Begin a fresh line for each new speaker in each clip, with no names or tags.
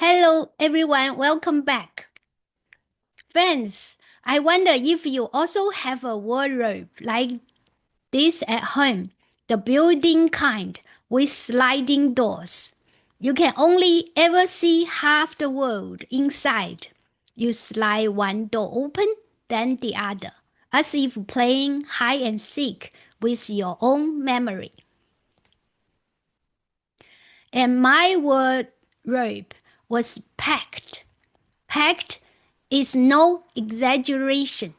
Hello everyone, welcome back. Friends, I wonder if you also have a wardrobe like this at home, the building kind with sliding doors. You can only ever see half the world inside. You slide one door open, then the other, as if playing hide and seek with your own memory. And my wardrobe was packed. Packed is no exaggeration.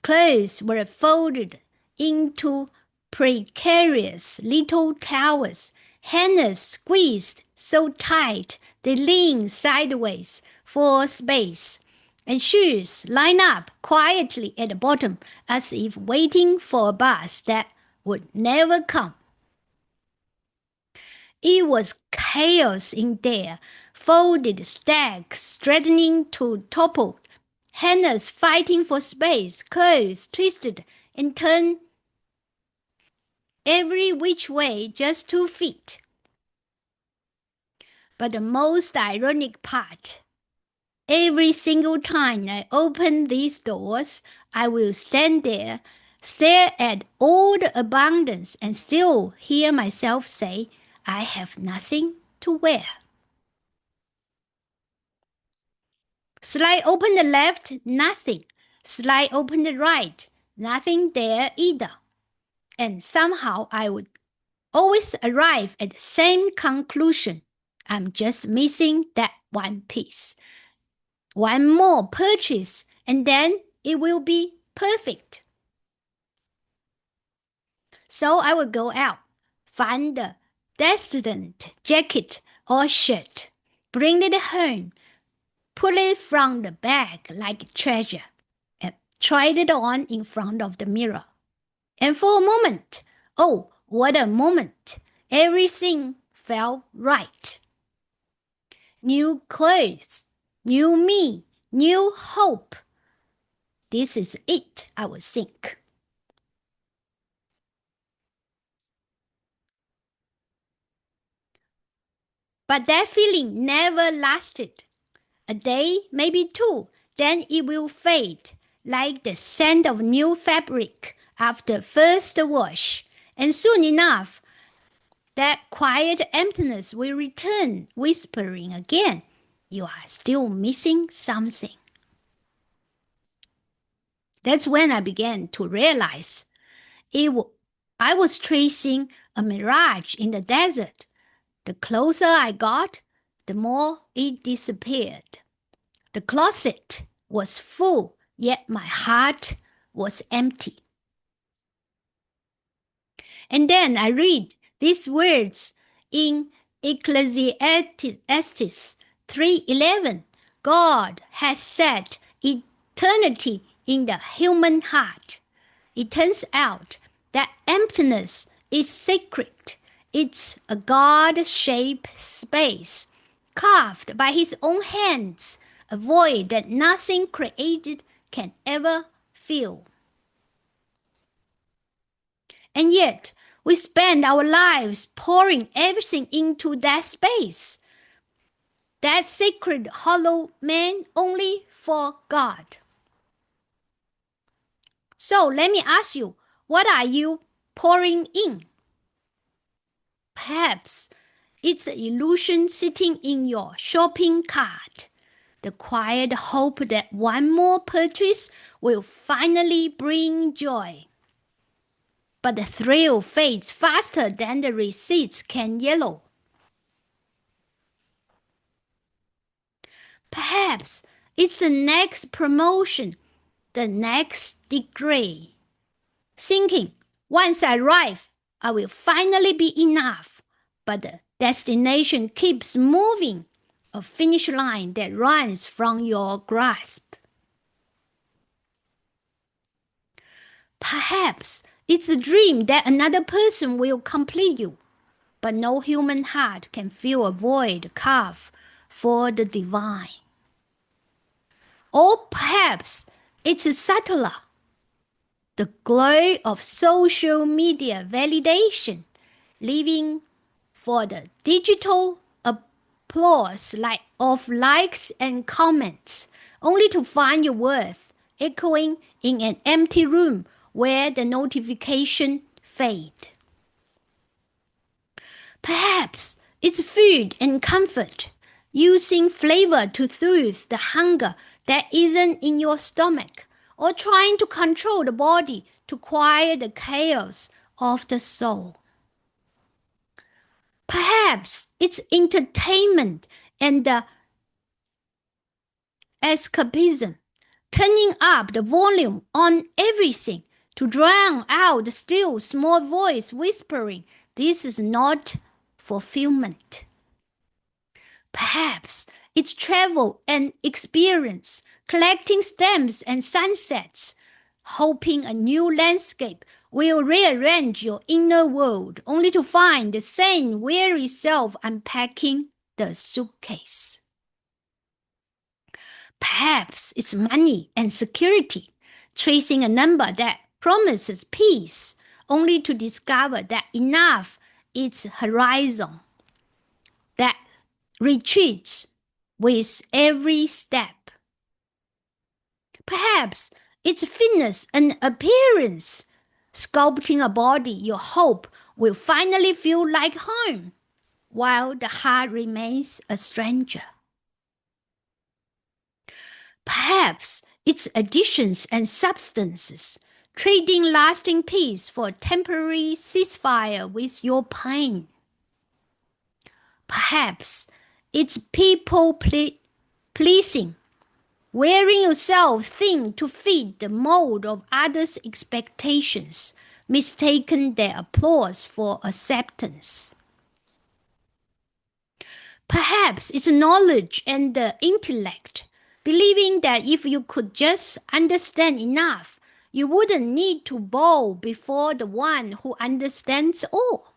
Clothes were folded into precarious little towers, hangers squeezed so tight they leaned sideways for space, and shoes lined up quietly at the bottom as if waiting for a bus that would never come. It was chaos in there, folded stacks threatening to topple, hangers fighting for space, clothes twisted and turned every which way just to fit. But the most ironic part, every single time I open these doors, I will stand there, stare at all the abundance, and still hear myself say, I have nothing to wear. Slide open the left, nothing. Slide open the right, nothing there either. And somehow I would always arrive at the same conclusion. I'm just missing that one piece. One more purchase, and then it will be perfect. So I would go out, find the destined jacket or shirt, bring it home, pull it from the bag like a treasure, and try it on in front of the mirror. And for a moment, oh, what a moment, everything felt right. New clothes, new me, new hope. This is it, I would think. But that feeling never lasted. A day, maybe two, then it will fade, like the scent of new fabric after first wash. And soon enough, that quiet emptiness will return, whispering again, you are still missing something. That's when I began to realize I was tracing a mirage in the desert. The closer I got, the more it disappeared. The closet was full, yet my heart was empty. And then I read these words in Ecclesiastes 3:11. God has set eternity in the human heart. It turns out that emptiness is sacred. It's a God-shaped space, carved by his own hands, a void that nothing created can ever fill. And yet, we spend our lives pouring everything into that space, that sacred hollow man only for God. So let me ask you, what are you pouring in? Perhaps it's the illusion sitting in your shopping cart, the quiet hope that one more purchase will finally bring joy. But the thrill fades faster than the receipts can yellow. Perhaps it's the next promotion, the next degree. Thinking, once I arrive, I will finally be enough. But the destination keeps moving, a finish line that runs from your grasp. Perhaps it's a dream that another person will complete you, but no human heart can fill a void carved for the divine. Or perhaps it's subtler, the glow of social media validation, living for the digital applause of likes and comments, only to find your worth echoing in an empty room where the notification fade. Perhaps it's food and comfort, using flavor to soothe the hunger that isn't in your stomach, or trying to control the body to quiet the chaos of the soul. Perhaps it's entertainment and escapism, turning up the volume on everything to drown out the still small voice whispering, "This is not fulfillment." Perhaps it's travel and experience, collecting stamps and sunsets, hoping a new landscape will rearrange your inner world, only to find the same weary self unpacking the suitcase. Perhaps it's money and security, tracing a number that promises peace, only to discover that enough is horizon, that retreats with every step. Perhaps it's fitness and appearance, sculpting a body you hope will finally feel like home, while the heart remains a stranger. Perhaps it's additions and substances, trading lasting peace for temporary ceasefire with your pain. Perhaps it's people pleasing, wearing yourself thin to fit the mold of others' expectations, mistaking their applause for acceptance. Perhaps it's knowledge and the intellect, believing that if you could just understand enough, you wouldn't need to bow before the one who understands all.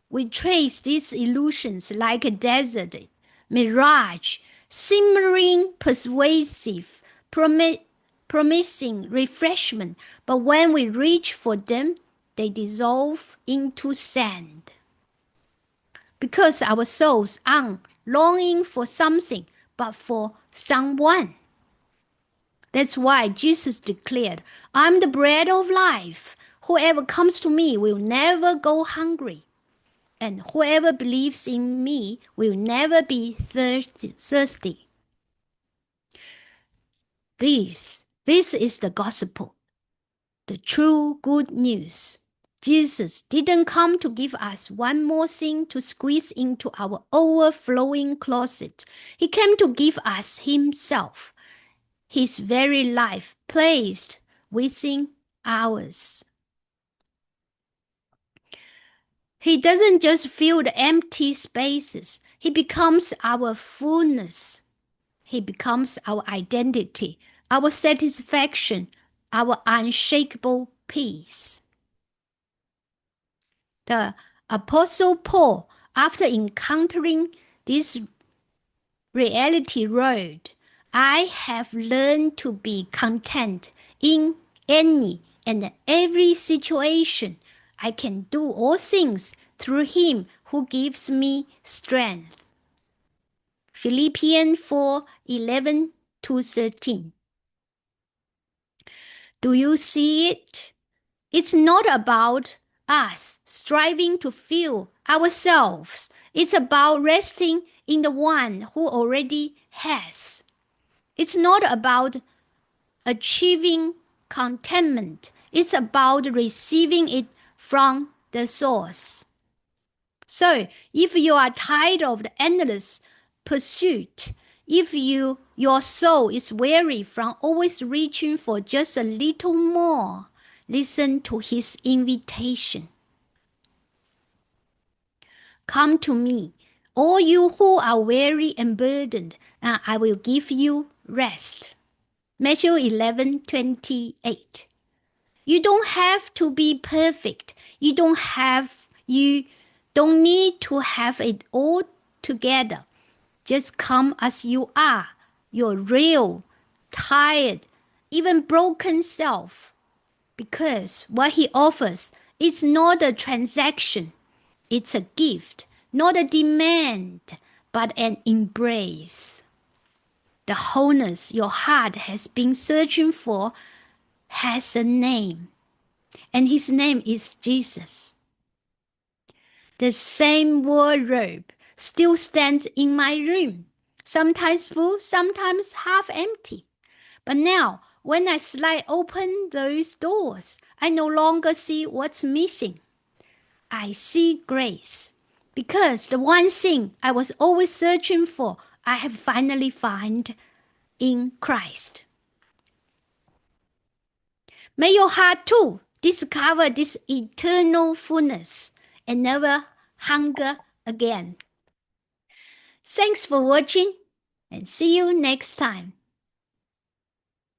We trace these illusions like a desert mirage, simmering, persuasive, promising refreshment, but when we reach for them, they dissolve into sand. Because our souls aren't longing for something, but for someone. That's why Jesus declared, "I'm the bread of life. Whoever comes to me will never go hungry, and whoever believes in me will never be thirsty." This is the gospel, the true good news. Jesus didn't come to give us one more thing to squeeze into our overflowing closet. He came to give us himself, his very life placed within ours. He doesn't just fill the empty spaces. He becomes our fullness. He becomes our identity, our satisfaction, our unshakable peace. The Apostle Paul, after encountering this reality, wrote, "I have learned to be content in any and every situation. I can do all things through him who gives me strength." Philippians 4:11-13. Do you see it? It's not about us striving to fill ourselves. It's about resting in the one who already has. It's not about achieving contentment. It's about receiving it from the source. So, if you are tired of the endless pursuit, if your soul is weary from always reaching for just a little more, listen to his invitation. "Come to me, all you who are weary and burdened, and I will give you rest." Matthew 11:28. You don't have to be perfect. You don't need to have it all together. Just come as you are, your real, tired, even broken self. Because what he offers is not a transaction, it's a gift not a demand, but an embrace. The wholeness your heart has been searching for has a name, and his name is Jesus. The same wardrobe still stands in my room, sometimes full, sometimes half empty. But now, when I slide open those doors, I no longer see what's missing. I see grace. Because the one thing I was always searching for, I have finally found in Christ. May your heart too discover this eternal fullness and never hunger again. Thanks for watching and see you next time.